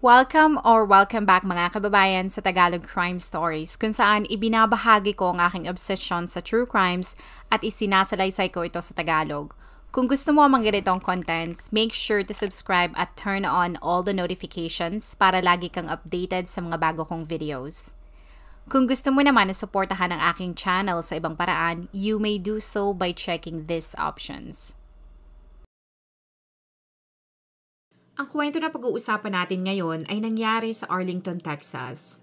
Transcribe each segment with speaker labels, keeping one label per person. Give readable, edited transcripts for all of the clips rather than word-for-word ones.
Speaker 1: Welcome back mga kababayan sa Tagalog Crime Stories kung saan ibinabahagi ko ang aking obsession sa true crimes at isinasalaysay ko ito sa Tagalog. Kung gusto mo ang mga ganitong contents, make sure to subscribe at turn on all the notifications para lagi kang updated sa mga bago kong videos. Kung gusto mo naman na suportahan ang aking channel sa ibang paraan, you may do so by checking these options. Ang kwento na pag-uusapan natin ngayon ay nangyari sa Arlington, Texas.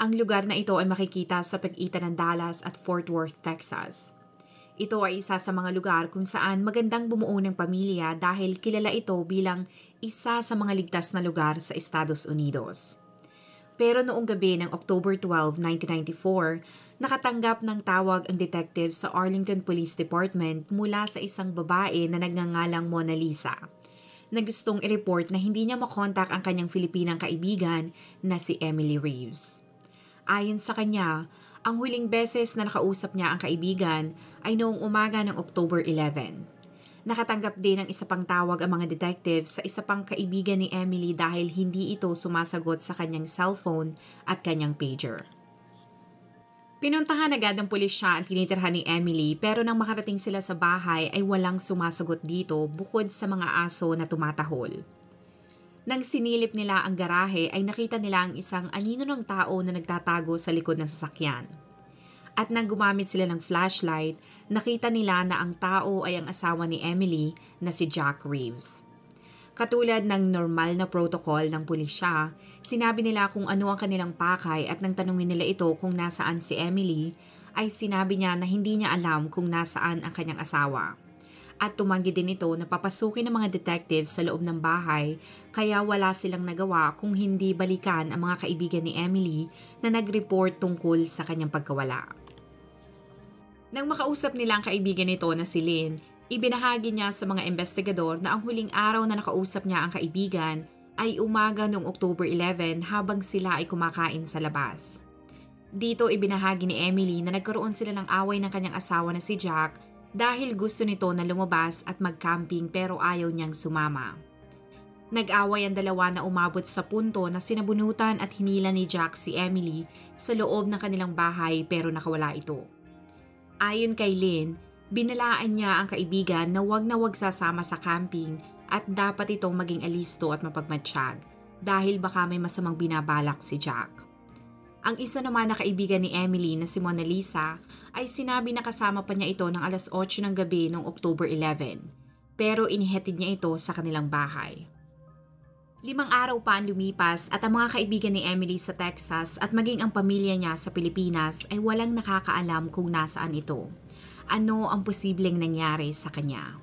Speaker 1: Ang lugar na ito ay makikita sa pagitan ng Dallas at Fort Worth, Texas. Ito ay isa sa mga lugar kung saan magandang bumuo ng pamilya dahil kilala ito bilang isa sa mga ligtas na lugar sa Estados Unidos. Pero noong gabi ng October 12, 1994, nakatanggap ng tawag ang detective sa Arlington Police Department mula sa isang babae na nagngangalang Mona Lisa, na gustong i-report na hindi niya makontak ang kanyang Filipinang kaibigan na si Emily Reeves. Ayon sa kanya, ang huling beses na nakausap niya ang kaibigan ay noong umaga ng October 11. Nakatanggap din ng isa pang tawag ang mga detectives sa isa pang kaibigan ni Emily dahil hindi ito sumasagot sa kanyang cellphone at kanyang pager. Pinuntahan agad ng pulisya ang tinitirhan ni Emily pero nang makarating sila sa bahay ay walang sumasagot dito bukod sa mga aso na tumatahol. Nang sinilip nila ang garahe ay nakita nila ang isang aninong tao na nagtatago sa likod ng sasakyan. At nang gumamit sila ng flashlight, nakita nila na ang tao ay ang asawa ni Emily na si Jack Reeves. Katulad ng normal na protocol ng pulisya, sinabi nila kung ano ang kanilang pakay at nang tanungin nila ito kung nasaan si Emily, ay sinabi niya na hindi niya alam kung nasaan ang kanyang asawa. At tumanggi din ito na papasukin ng mga detectives sa loob ng bahay kaya wala silang nagawa kung hindi balikan ang mga kaibigan ni Emily na nag-report tungkol sa kanyang pagkawala. Nang makausap nila ang kaibigan nito na si Lynn, ibinahagi niya sa mga investigador na ang huling araw na nakausap niya ang kaibigan ay umaga noong October 11 habang sila ay kumakain sa labas. Dito ibinahagi ni Emily na nagkaroon sila ng away ng kanyang asawa na si Jack dahil gusto nito na lumabas at mag-camping pero ayaw niyang sumama. Nag-away ang dalawa na umabot sa punto na sinabunutan at hinila ni Jack si Emily sa loob ng kanilang bahay pero nakawala ito. Ayon kay Lynn, binalaan niya ang kaibigan na wag sasama sa camping at dapat itong maging alisto at mapagmatsyag dahil baka may masamang binabalak si Jack. Ang isa naman na kaibigan ni Emily na si Mona Lisa ay sinabi na kasama pa niya ito ng alas 8 ng gabi noong October 11 pero inihatid niya ito sa kanilang bahay. 5 araw pa ang lumipas at ang mga kaibigan ni Emily sa Texas at maging ang pamilya niya sa Pilipinas ay walang nakakaalam kung nasaan ito. Ano ang posibleng nangyari sa kanya?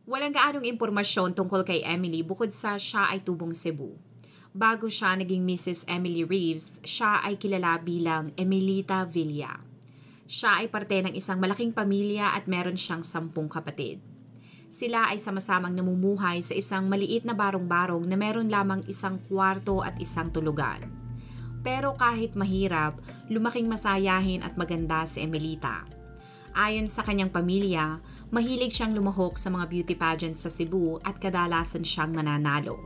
Speaker 1: Walang gaanong impormasyon tungkol kay Emily bukod sa siya ay tubong Cebu. Bago siya naging Mrs. Emily Reeves, siya ay kilala bilang Emilita Villa. Siya ay parte ng isang malaking pamilya at meron siyang 10 kapatid. Sila ay sama-samang namumuhay sa isang maliit na barong-barong na meron lamang isang kwarto at isang tulugan. Pero kahit mahirap, lumaking masayahin at maganda si Emilita. Ayon sa kanyang pamilya, mahilig siyang lumahok sa mga beauty pageant sa Cebu at kadalasan siyang nananalo.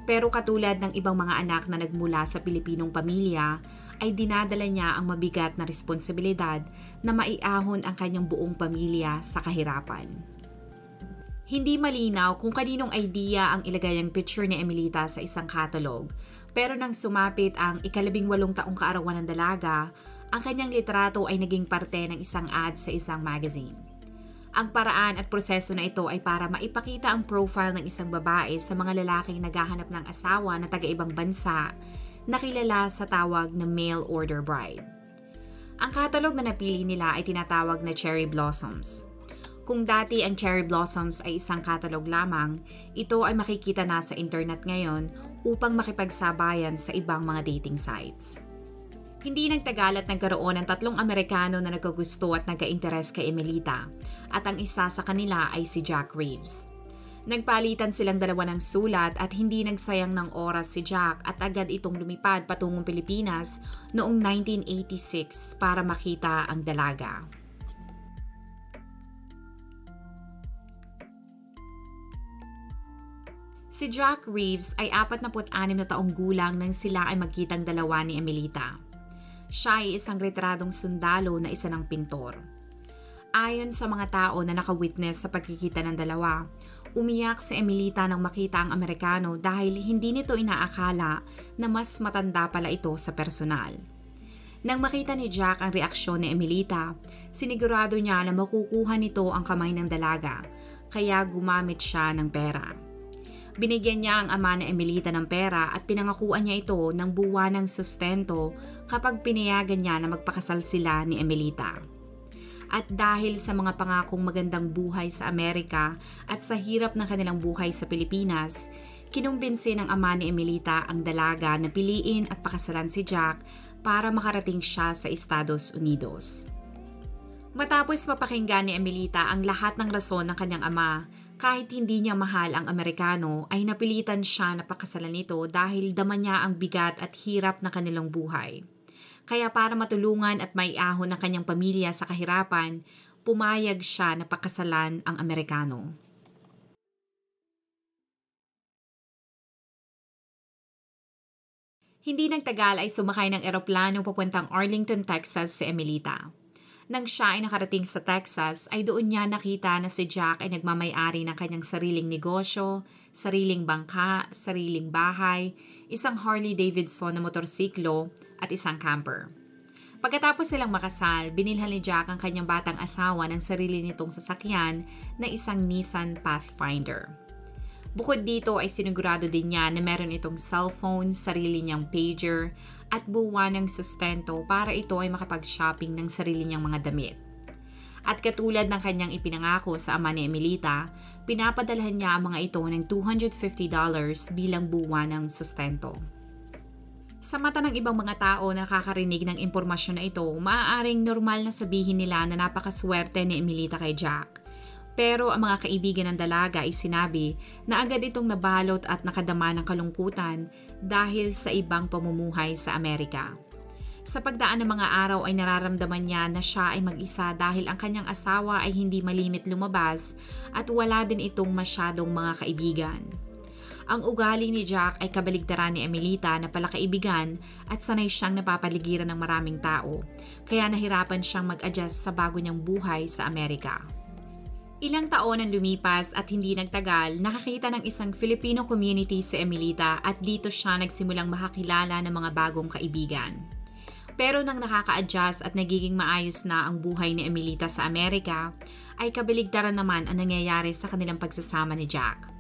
Speaker 1: Pero katulad ng ibang mga anak na nagmula sa Pilipinong pamilya, ay dinadala niya ang mabigat na responsibilidad na maiahon ang kanyang buong pamilya sa kahirapan. Hindi malinaw kung kaninong idea ang ilagay ang picture ni Emilita sa isang catalog, pero nang sumapit ang 18 taong kaarawan ng dalaga, ang kanyang litrato ay naging parte ng isang ad sa isang magazine. Ang paraan at proseso na ito ay para maipakita ang profile ng isang babae sa mga lalaking naghahanap ng asawa na taga-ibang bansa na kilala sa tawag na mail order bride. Ang catalog na napili nila ay tinatawag na Cherry Blossoms. Kung dati ang Cherry Blossoms ay isang catalog lamang, ito ay makikita na sa internet ngayon upang makipagsabayan sa ibang mga dating sites. Hindi nagtagal at nagkaroon ng 3 Amerikano na nagkagusto at nagka-interes kay Emilita at ang isa sa kanila ay si Jack Reeves. Nagpalitan silang dalawa ng sulat at hindi nagsayang ng oras si Jack at agad itong lumipad patungong Pilipinas noong 1986 para makita ang dalaga. Si Jack Reeves ay 46 na taong gulang nang sila ay magkitang dalawa ni Emelita. Siya ay isang retradong sundalo na isa ng pintor. Ayon sa mga tao na nakawitness sa pagkikita ng dalawa, umiyak si Emelita nang makita ang Amerikano dahil hindi nito inaakala na mas matanda pala ito sa personal. Nang makita ni Jack ang reaksyon ni Emelita, sinigurado niya na makukuha nito ang kamay ng dalaga, kaya gumamit siya ng pera. Binigyan niya ang ama ni Emelita ng pera at pinangakuan niya ito ng buwanang sustento kapag pinayagan niya na magpakasal sila ni Emelita. At dahil sa mga pangakong magandang buhay sa Amerika at sa hirap ng kanilang buhay sa Pilipinas, kinumbinsi ng ama ni Emelita ang dalaga na piliin at pakasalan si Jack para makarating siya sa Estados Unidos. Matapos mapakinggan ni Emelita ang lahat ng rason ng kanyang ama, kahit hindi niya mahal ang Amerikano, ay napilitan siya na pakasalan nito dahil dama niya ang bigat at hirap na kanilang buhay. Kaya para matulungan at maiahon ang kanyang pamilya sa kahirapan, pumayag siya na pakasalan ang Amerikano. Hindi nagtagal ay sumakay ng eroplano papuntang Arlington, Texas si Emelita. Nang siya ay nakarating sa Texas, ay doon niya nakita na si Jack ay nagmamay-ari ng kanyang sariling negosyo, sariling bangka, sariling bahay, isang Harley Davidson na motorsiklo at isang camper. Pagkatapos silang makasal, binilhan ni Jack ang kanyang batang asawa ng sarili nitong sasakyan na isang Nissan Pathfinder. Bukod dito ay sinigurado din niya na meron itong cellphone, sarili niyang pager, at buwan ng sustento para ito ay makapag-shopping ng sarili niyang mga damit. At katulad ng kanyang ipinangako sa ama ni Emelita, pinapadalhan niya ang mga ito ng $250 bilang buwan ng sustento. Sa mata ng ibang mga tao na nakakarinig ng impormasyon na ito, maaaring normal na sabihin nila na napakaswerte ni Emelita kay Jack. Pero ang mga kaibigan ng dalaga ay sinabi na agad itong nabalot at nakadama ng kalungkutan dahil sa ibang pamumuhay sa Amerika. Sa pagdaan ng mga araw ay nararamdaman niya na siya ay mag-isa dahil ang kanyang asawa ay hindi malimit lumabas at wala din itong masyadong mga kaibigan. Ang ugali ni Jack ay kabaligtaran ni Emelita na palakaibigan at sanay siyang napapaligiran ng maraming tao, kaya nahirapan siyang mag-adjust sa bago niyang buhay sa Amerika. Ilang taon ang lumipas at hindi nagtagal, nakakita ng isang Filipino community si Emelita at dito siya nagsimulang makakilala ng mga bagong kaibigan. Pero nang nakaka-adjust at nagiging maayos na ang buhay ni Emelita sa Amerika, ay kabaligtaran naman ang nangyayari sa kanilang pagsasama ni Jack.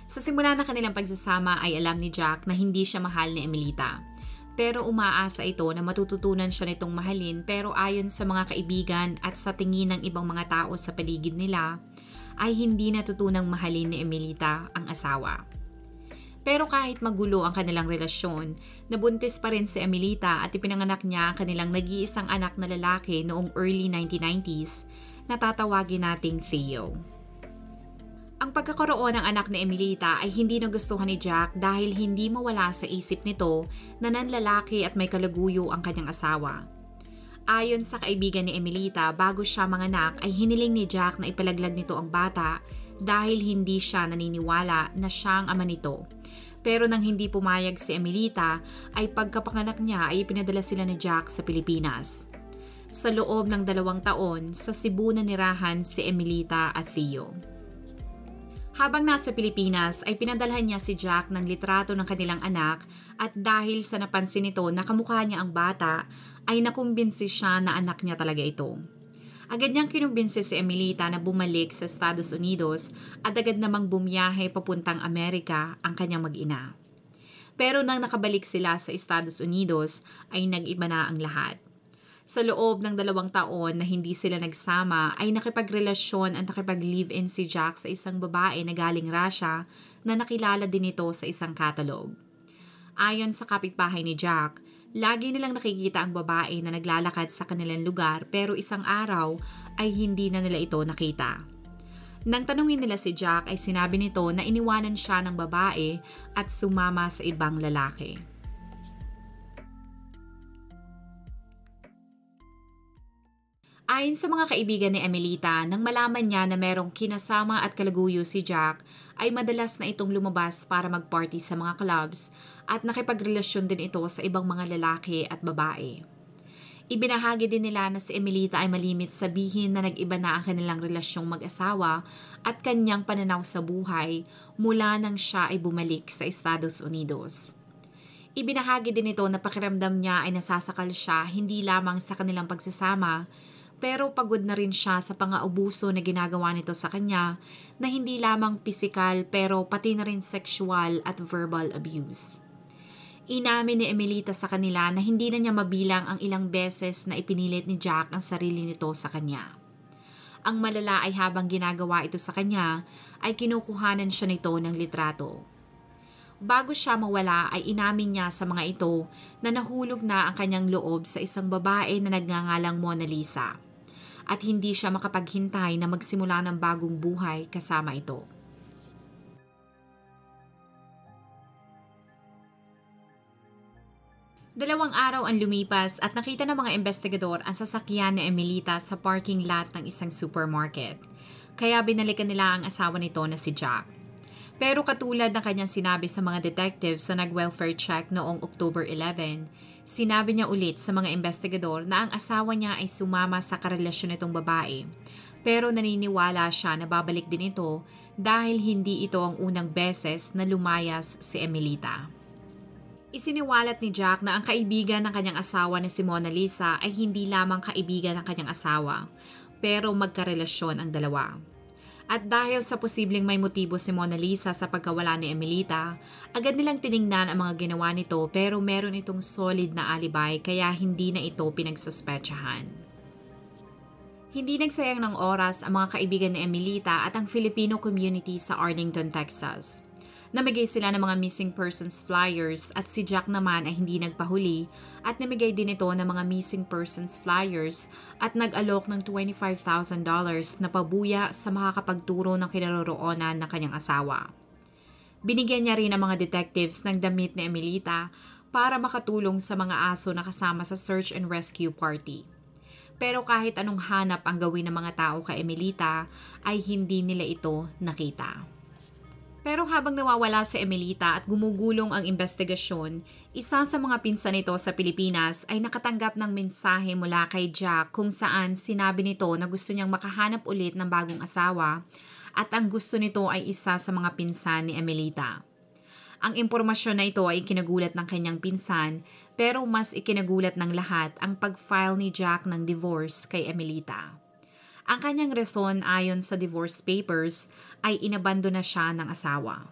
Speaker 1: Sa simula ng kanilang pagsasama ay alam ni Jack na hindi siya mahal ni Emelita. Pero umaasa ito na matututunan siya nitong mahalin pero ayon sa mga kaibigan at sa tingin ng ibang mga tao sa paligid nila, ay hindi natutunang mahalin ni Emelita ang asawa. Pero kahit magulo ang kanilang relasyon, nabuntis pa rin si Emelita at ipinanganak niya ang kanilang nag-iisang anak na lalaki noong early 1990s na tatawagin nating Theo. Ang pagkakaroon ng anak ni Emelita ay hindi nagustuhan ni Jack dahil hindi mawala sa isip nito na nanlalaki at may kalaguyo ang kanyang asawa. Ayon sa kaibigan ni Emelita, bago siya manganak ay hiniling ni Jack na ipalaglag nito ang bata dahil hindi siya naniniwala na siya ang ama nito. Pero nang hindi pumayag si Emelita, ay pagkapanganak niya ay ipinadala sila ni Jack sa Pilipinas. Sa loob ng 2 taon, sa Cebu na nirahan si Emelita at Theo. Habang nasa Pilipinas ay pinadalhan niya si Jack ng litrato ng kanilang anak at dahil sa napansin nito na kamukha niya ang bata ay nakumbinsi siya na anak niya talaga ito. Agad niyang kinumbinsi si Emelita na bumalik sa Estados Unidos at agad namang bumiyahe papuntang Amerika ang kanyang mag-ina. Pero nang nakabalik sila sa Estados Unidos ay nag-iba na ang lahat. Sa loob ng 2 taon na hindi sila nagsama ay nakipagrelasyon at nakipag-live-in si Jack sa isang babae na galing Russia na nakilala din ito sa isang catalog. Ayon sa kapitbahay ni Jack, lagi nilang nakikita ang babae na naglalakad sa kanilang lugar pero isang araw ay hindi na nila ito nakita. Nang tanungin nila si Jack ay sinabi nito na iniwanan siya ng babae at sumama sa ibang lalaki. Ayon sa mga kaibigan ni Emelita, nang malaman niya na merong kinasama at kalaguyo si Jack, ay madalas na itong lumabas para mag-party sa mga clubs at nakipagrelasyon din ito sa ibang mga lalaki at babae. Ibinahagi din nila na si Emelita ay malimit sabihin na nag-iba na ang kanilang relasyong mag-asawa at kanyang pananaw sa buhay mula nang siya ay bumalik sa Estados Unidos. Ibinahagi din ito na pakiramdam niya ay nasasakal siya hindi lamang sa kanilang pagsasama, pero pagod na rin siya sa pang-aabuso na ginagawa nito sa kanya na hindi lamang pisikal pero pati na rin sexual at verbal abuse. Inamin ni Emelita sa kanila na hindi na niya mabilang ang ilang beses na ipinilit ni Jack ang sarili nito sa kanya. Ang malala ay habang ginagawa ito sa kanya ay kinukuhanan siya nito ng litrato. Bago siya mawala ay inamin niya sa mga ito na nahulog na ang kanyang loob sa isang babae na nagngangalang Mona Lisa at hindi siya makapaghintay na magsimula ng bagong buhay kasama ito. Dalawang araw ang lumipas at nakita ng mga investigador ang sasakyan ni Emelita sa parking lot ng isang supermarket. Kaya binalikan nila ang asawa nito na si Jack. Pero katulad ng kanyang sinabi sa mga detectives sa nag-welfare check noong October 11, sinabi niya ulit sa mga investigador na ang asawa niya ay sumama sa karelasyon nitong babae. Pero naniniwala siya na babalik din ito dahil hindi ito ang unang beses na lumayas si Emelita. Isiniwalat ni Jack na ang kaibigan ng kanyang asawa na si Mona Lisa ay hindi lamang kaibigan ng kanyang asawa, pero magkarelasyon ang dalawa. At dahil sa posibleng may motibo si Mona Lisa sa pagkawala ni Emelita, agad nilang tiningnan ang mga ginawa nito pero meron itong solid na alibay kaya hindi na ito pinagsuspetsahan. Hindi nagsayang ng oras ang mga kaibigan ni Emelita at ang Filipino community sa Arlington, Texas. Namigay sila ng mga missing persons flyers at si Jack naman ay hindi nagpahuli at namigay din ito ng mga missing persons flyers at nag-alok ng $25,000 na pabuya sa makakapagturo ng kinaroroonan ng kanyang asawa. Binigyan niya rin ang mga detectives ng damit ni Emelita para makatulong sa mga aso na kasama sa search and rescue party. Pero kahit anong hanap ang gawin ng mga tao kay Emelita ay hindi nila ito nakita. Pero habang nawawala si Emelita at gumugulong ang investigasyon, isa sa mga pinsan nito sa Pilipinas ay nakatanggap ng mensahe mula kay Jack kung saan sinabi nito na gusto niyang makahanap ulit ng bagong asawa at ang gusto nito ay isa sa mga pinsan ni Emelita. Ang impormasyon na ito ay ikinagulat ng kanyang pinsan pero mas ikinagulat ng lahat ang pag-file ni Jack ng divorce kay Emelita. Ang kanyang rason ayon sa divorce papers ay inabando na siya ng asawa.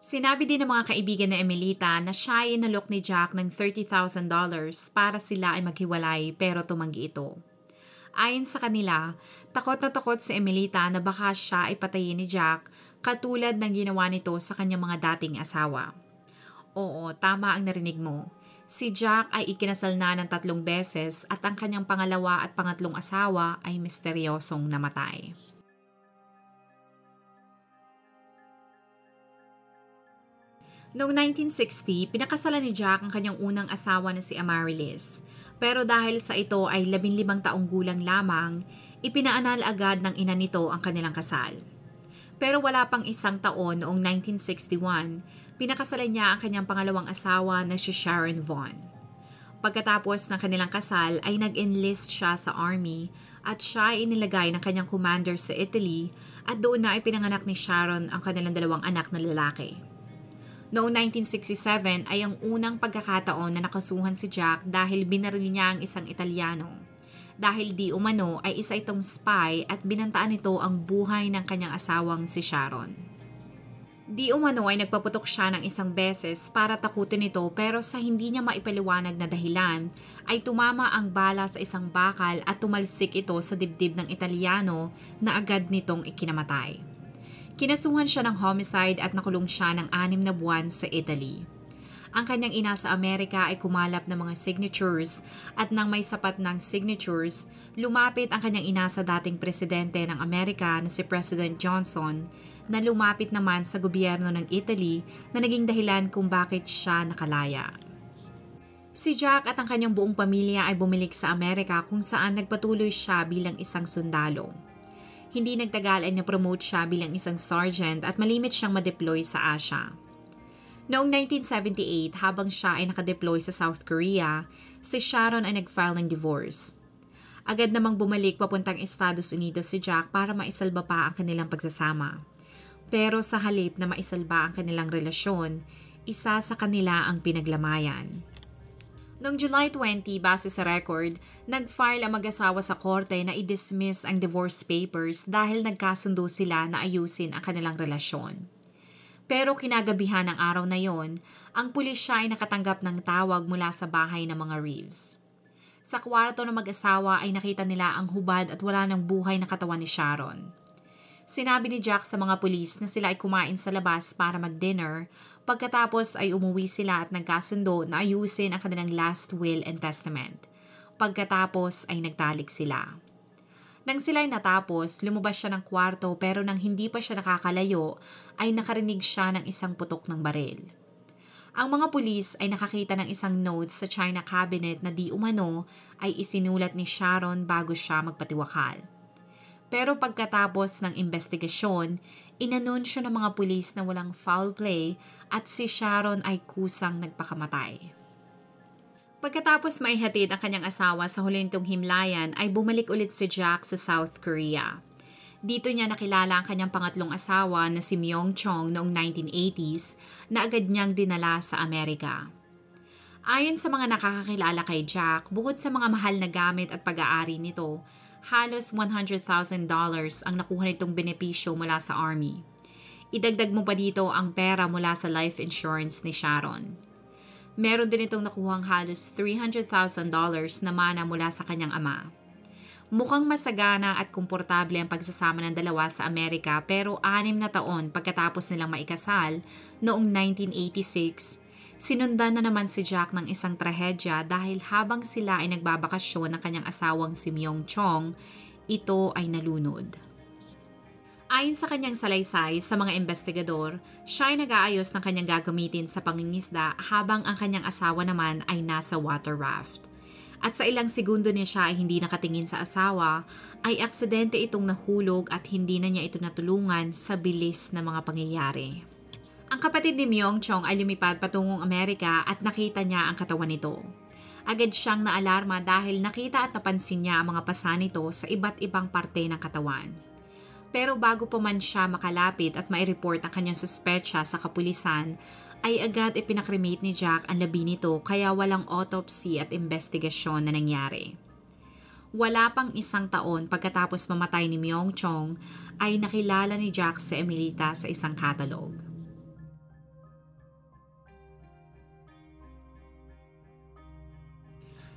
Speaker 1: Sinabi din ng mga kaibigan ni Emelita na siya ay inalok ni Jack ng $30,000 para sila ay maghiwalay pero tumanggi ito. Ayon sa kanila, takot na takot si Emelita na baka siya ay patayin ni Jack katulad ng ginawa nito sa kanyang mga dating asawa. Oo, tama ang narinig mo. Si Jack ay ikinasal na ng 3 beses at ang kanyang pangalawa at pangatlong asawa ay misteryosong namatay. Noong 1960, pinakasalan ni Jack ang kanyang unang asawa na si Amarilis. Pero dahil sa ito ay 15 taong gulang lamang, ipinaanal agad ng ina nito ang kanilang kasal. Pero wala pang isang taon noong 1961, pinakasalan niya ang kanyang pangalawang asawa na si Sharon Vaughn. Pagkatapos ng kanilang kasal ay nag-enlist siya sa army at siya ay inilagay ng kanyang commander sa Italy at doon na ay pinanganak ni Sharon ang kanilang 2 anak na lalaki. Noong 1967 ay ang unang pagkakataon na nakasuhan si Jack dahil binaril niya ang isang Italyano. Dahil di umano ay isa itong spy at binantaan nito ang buhay ng kanyang asawang si Sharon. Di umano ay nagpaputok siya ng isang beses para takutin ito pero sa hindi niya maipaliwanag na dahilan ay tumama ang bala sa isang bakal at tumalsik ito sa dibdib ng Italyano na agad nitong ikinamatay. Kinasuhan siya ng homicide at nakulong siya ng 6 na buwan sa Italy. Ang kanyang ina sa Amerika ay kumalap ng mga signatures at nang may sapat ng signatures, lumapit ang kanyang ina sa dating presidente ng Amerika na si President Johnson na lumapit naman sa gobyerno ng Italy na naging dahilan kung bakit siya nakalaya. Si Jack at ang kanyang buong pamilya ay bumalik sa Amerika kung saan nagpatuloy siya bilang isang sundalo. Hindi nagtagal ay na-promote siya bilang isang sergeant at malimit siyang ma-deploy sa Asia. Noong 1978, habang siya ay nakadeploy sa South Korea, si Sharon ay nag-file ng divorce. Agad namang bumalik papuntang Estados Unidos si Jack para maisalba pa ang kanilang pagsasama. Pero sa halip na maisalba ang kanilang relasyon, isa sa kanila ang pinaglamayan. Noong July 20, base sa record, nag-file ang mag-asawa sa korte na i-dismiss ang divorce papers dahil nagkasundo sila na ayusin ang kanilang relasyon. Pero kinagabihan ng araw na yon, ang pulisya ay nakatanggap ng tawag mula sa bahay ng mga Reeves. Sa kwarto ng mag-asawa ay nakita nila ang hubad at wala ng buhay na katawan ni Sharon. Sinabi ni Jack sa mga pulis na sila ay kumain sa labas para mag-dinner, pagkatapos ay umuwi sila at nagkasundo na ayusin ang kanilang last will and testament. Pagkatapos ay nagtalik sila. Nang sila ay natapos, lumabas siya ng kwarto pero nang hindi pa siya nakakalayo, ay nakarinig siya ng isang putok ng baril. Ang mga pulis ay nakakita ng isang note sa china cabinet na di umano ay isinulat ni Sharon bago siya magpatiwakal. Pero pagkatapos ng investigasyon, inanunsyo ng mga pulis na walang foul play at si Sharon ay kusang nagpakamatay. Pagkatapos maihatid ang kanyang asawa sa huling nitong himlayan ay bumalik ulit si Jack sa South Korea. Dito niya nakilala ang kanyang pangatlong asawa na si Myung Chong noong 1980s na agad niyang dinala sa Amerika. Ayon sa mga nakakakilala kay Jack, bukod sa mga mahal na gamit at pag-aari nito, halos $100,000 ang nakuha nitong benepisyo mula sa Army. Idagdag mo pa dito ang pera mula sa life insurance ni Sharon. Meron din itong nakuhang halos $300,000 na mana mula sa kanyang ama. Mukhang masagana at komportable ang pagsasama ng dalawa sa Amerika pero 6 na taon pagkatapos nilang maikasal, noong 1986, sinundan na naman si Jack ng isang trahedya dahil habang sila ay nagbabakasyon ng kanyang asawang si Myung Chong, ito ay nalunod. Ayon sa kanyang salaysay sa mga investigador, siya ay nag-aayos ng kanyang gagamitin sa pangingisda habang ang kanyang asawa naman ay nasa water raft. At sa ilang segundo niya siya ay hindi nakatingin sa asawa, ay aksidente itong nahulog at hindi na niya ito natulungan sa bilis na mga pangyayari. Ang kapatid ni Myung Chong ay lumipad patungong Amerika at nakita niya ang katawan nito. Agad siyang naalarma dahil nakita at napansin niya ang mga pasa nito sa iba't ibang parte ng katawan. Pero bago pa man siya makalapit at mai-report ang kanyang suspecha sa kapulisan, ay agad ipinakremate ni Jack ang labi nito kaya walang autopsy at investigasyon na nangyari. Wala pang 1 taon pagkatapos mamatay ni Myung Chong, ay nakilala ni Jack si Emilita sa isang catalog.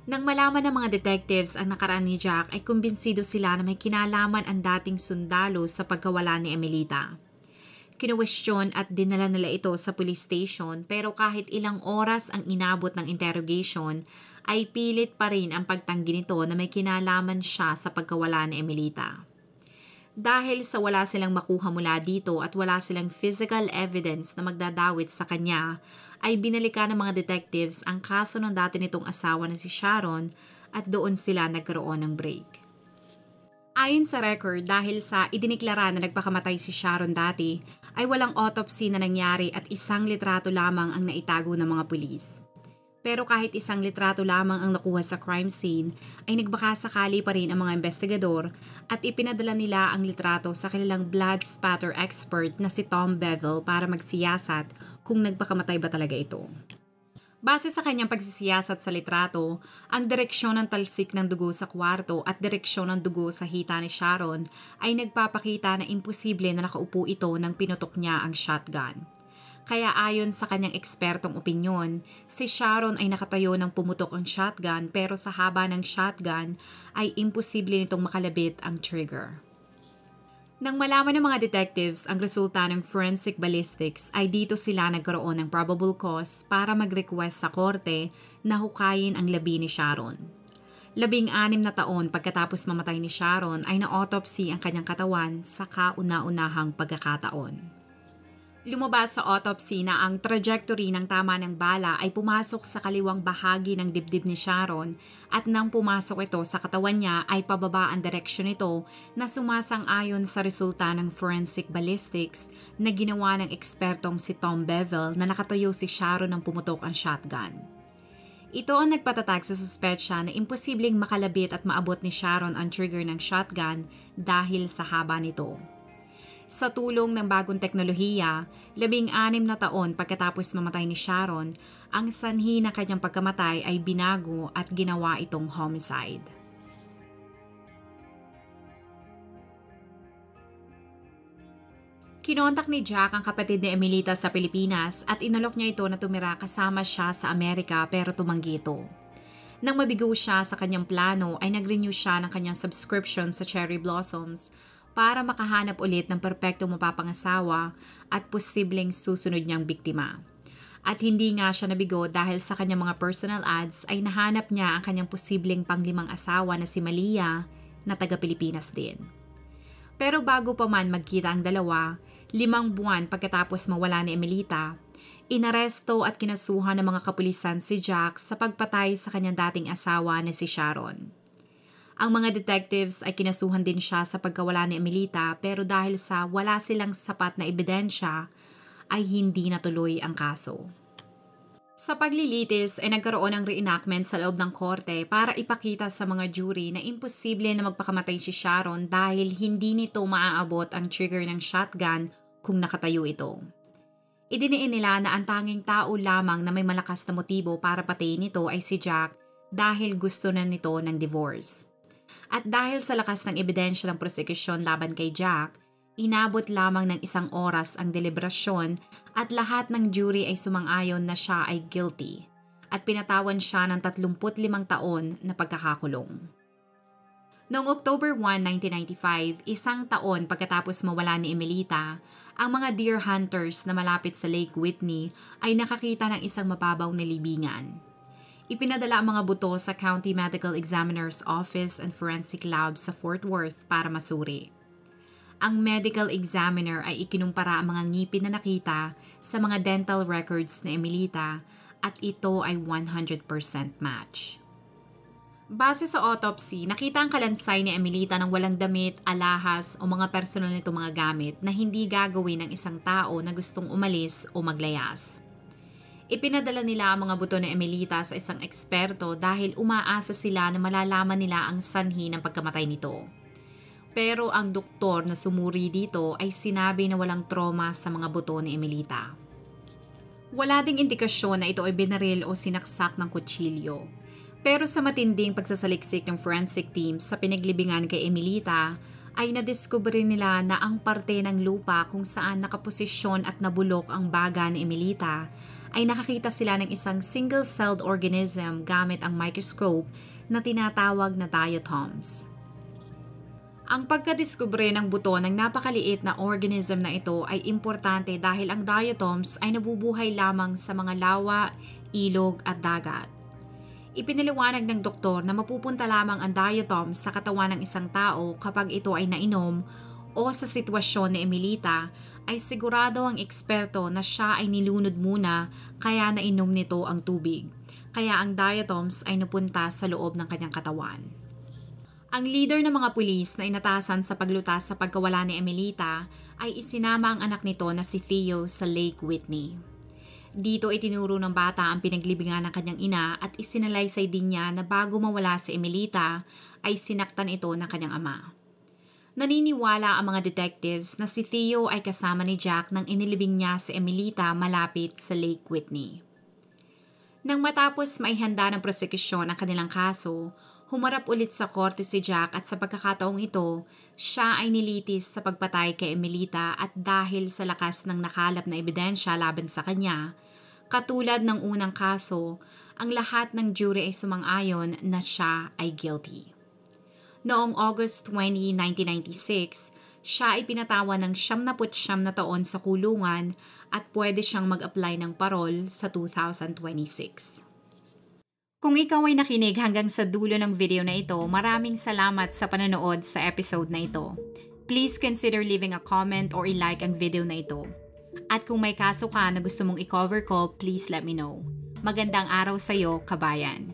Speaker 1: Nang malaman ng mga detectives ang nakaraan ni Jack ay kumbinsido sila na may kinalaman ang dating sundalo sa pagkawala ni Emilita. Kinuwestiyon at dinala nila ito sa police station pero kahit ilang oras ang inabot ng interrogation ay pilit pa rin ang pagtanggi nito na may kinalaman siya sa pagkawala ni Emilita. Dahil sa wala silang makuha mula dito at wala silang physical evidence na magdadawit sa kanya, ay binalikan ng mga detectives ang kaso ng dati nitong asawa na si Sharon at doon sila nagkaroon ng break. Ayon sa record, dahil sa idiniklara na nagpakamatay si Sharon dati, ay walang autopsy na nangyari at 1 litrato lamang ang naitago ng mga pulis. Pero kahit 1 litrato lamang ang nakuha sa crime scene, ay nagbaka sakali pa rin ang mga investigador at ipinadala nila ang litrato sa kanilang blood spatter expert na si Tom Bevel para magsiyasat kung nagpakamatay ba talaga ito. Base sa kanyang pagsisiyasat sa litrato, ang direksyon ng talsik ng dugo sa kwarto at direksyon ng dugo sa hita ni Sharon ay nagpapakita na imposible na nakaupo ito nang pinutok niya ang shotgun. Kaya ayon sa kanyang ekspertong opinyon, si Sharon ay nakatayo nang pumutok ang shotgun pero sa haba ng shotgun ay imposible nitong makalabit ang trigger. Nang malaman ng mga detectives ang resulta ng forensic ballistics ay dito sila nagkaroon ng probable cause para mag-request sa korte na hukayin ang labi ni Sharon. 16 na taon pagkatapos mamatay ni Sharon ay na-autopsy ang kanyang katawan sa kauna-unahang pagkakataon. Lumabas sa autopsy na ang trajectory ng tama ng bala ay pumasok sa kaliwang bahagi ng dibdib ni Sharon at nang pumasok ito sa katawan niya ay pababa ang direksyon nito na sumasang-ayon sa resulta ng forensic ballistics na ginawa ng ekspertong si Tom Bevel na nakatayo si Sharon nang pumutok ang shotgun. Ito ang nagpatatag sa suspetsya na imposibleng makalabit at maabot ni Sharon ang trigger ng shotgun dahil sa haba nito. Sa tulong ng bagong teknolohiya, 16 na taon pagkatapos mamatay ni Sharon, ang sanhi ng kanyang pagkamatay ay binago at ginawa itong homicide. Kinontak ni Jack ang kapatid ni Emilita sa Pilipinas at inalok niya ito na tumira kasama siya sa Amerika pero tumanggi ito. Nang mabigo siya sa kanyang plano ay nag-renew siya ng kanyang subscription sa Cherry Blossoms para makahanap ulit ng perpektong mapapangasawa at posibleng susunod niyang biktima. At hindi nga siya nabigo dahil sa kanyang mga personal ads ay nahanap niya ang kanyang posibleng panglimang asawa na si Malia na taga-Pilipinas din. Pero bago pa man magkita ang dalawa, 5 buwan pagkatapos mawala ni Emilita, inaresto at kinasuhan ng mga kapulisan si Jack sa pagpatay sa kanyang dating asawa na si Sharon. Ang mga detectives ay kinasuhan din siya sa pagkawala ni Emilita pero dahil sa wala silang sapat na ebidensya ay hindi natuloy ang kaso. Sa paglilitis ay nagkaroon ng reenactment sa loob ng korte para ipakita sa mga jury na imposible na magpakamatay si Sharon dahil hindi nito maaabot ang trigger ng shotgun kung nakatayo ito. Idiniin nila na ang tanging tao lamang na may malakas na motibo para patayin ito ay si Jack dahil gusto na nito ng divorce. At dahil sa lakas ng ebidensya ng prosekusyon laban kay Jack, inabot lamang ng 1 oras ang deliberasyon at lahat ng jury ay sumang-ayon na siya ay guilty at pinatawan siya ng 35 taon na pagkakakulong. Noong October 1, 1995, 1 taon pagkatapos mawala ni Emilita, ang mga deer hunters na malapit sa Lake Whitney ay nakakita ng isang mababaw na libingan. Ipinadala ang mga buto sa County Medical Examiner's Office and Forensic Lab sa Fort Worth para masuri. Ang medical examiner ay ikinumpara ang mga ngipin na nakita sa mga dental records ni Emilita at ito ay 100% match. Base sa autopsy, nakita ang kalansay ni Emilita ng walang damit, alahas o mga personal nito mga gamit na hindi gagawin ng isang tao na gustong umalis o maglayas. Ipinadala nila ang mga buto ni Emilita sa isang eksperto dahil umaasa sila na malalaman nila ang sanhi ng pagkamatay nito. Pero ang doktor na sumuri dito ay sinabi na walang trauma sa mga buto ni Emilita. Wala ding indikasyon na ito ay binaril o sinaksak ng kutsilyo. Pero sa matinding pagsasaliksik ng forensic team sa pinaglibingan kay Emilita, ay nadiskubre nila na ang parte ng lupa kung saan nakaposisyon at nabulok ang baga ni Emilita ay nakakita sila ng isang single-celled organism gamit ang microscope na tinatawag na diatoms. Ang pagkadiskubre ng buto ng napakaliit na organism na ito ay importante dahil ang diatoms ay nabubuhay lamang sa mga lawa, ilog at dagat. Ipinaliwanag ng doktor na mapupunta lamang ang diatoms sa katawan ng isang tao kapag ito ay nainom o sa sitwasyon ni Emilita ay sigurado ang eksperto na siya ay nilunod muna kaya nainom nito ang tubig. Kaya ang diatoms ay napunta sa loob ng kanyang katawan. Ang leader ng mga pulis na inatasan sa paglutas sa pagkawala ni Emilita ay isinama ang anak nito na si Theo sa Lake Whitney. Dito itinuro ng bata ang pinaglibingan ng kanyang ina at isinalaysay din niya na bago mawala si Emilita ay sinaktan ito ng kanyang ama. Naniniwala ang mga detectives na si Theo ay kasama ni Jack nang inilibing niya si Emilita malapit sa Lake Whitney. Nang matapos maihanda ng prosekusyon ang kanilang kaso, humarap ulit sa korte si Jack at sa pagkakataong ito, siya ay nilitis sa pagpatay kay Emilita at dahil sa lakas ng nakalap na ebidensya laban sa kanya, katulad ng unang kaso, ang lahat ng jury ay sumang-ayon na siya ay guilty. Noong August 20, 1996, siya ay pinatawan ng 79 na taon sa kulungan at pwede siyang mag-apply ng parol sa 2026. Kung ikaw ay nakinig hanggang sa dulo ng video na ito, maraming salamat sa panonood sa episode na ito. Please consider leaving a comment or i-like ang video na ito. At kung may kaso ka na gusto mong i-cover ko, please let me know. Magandang araw sa'yo, kabayan.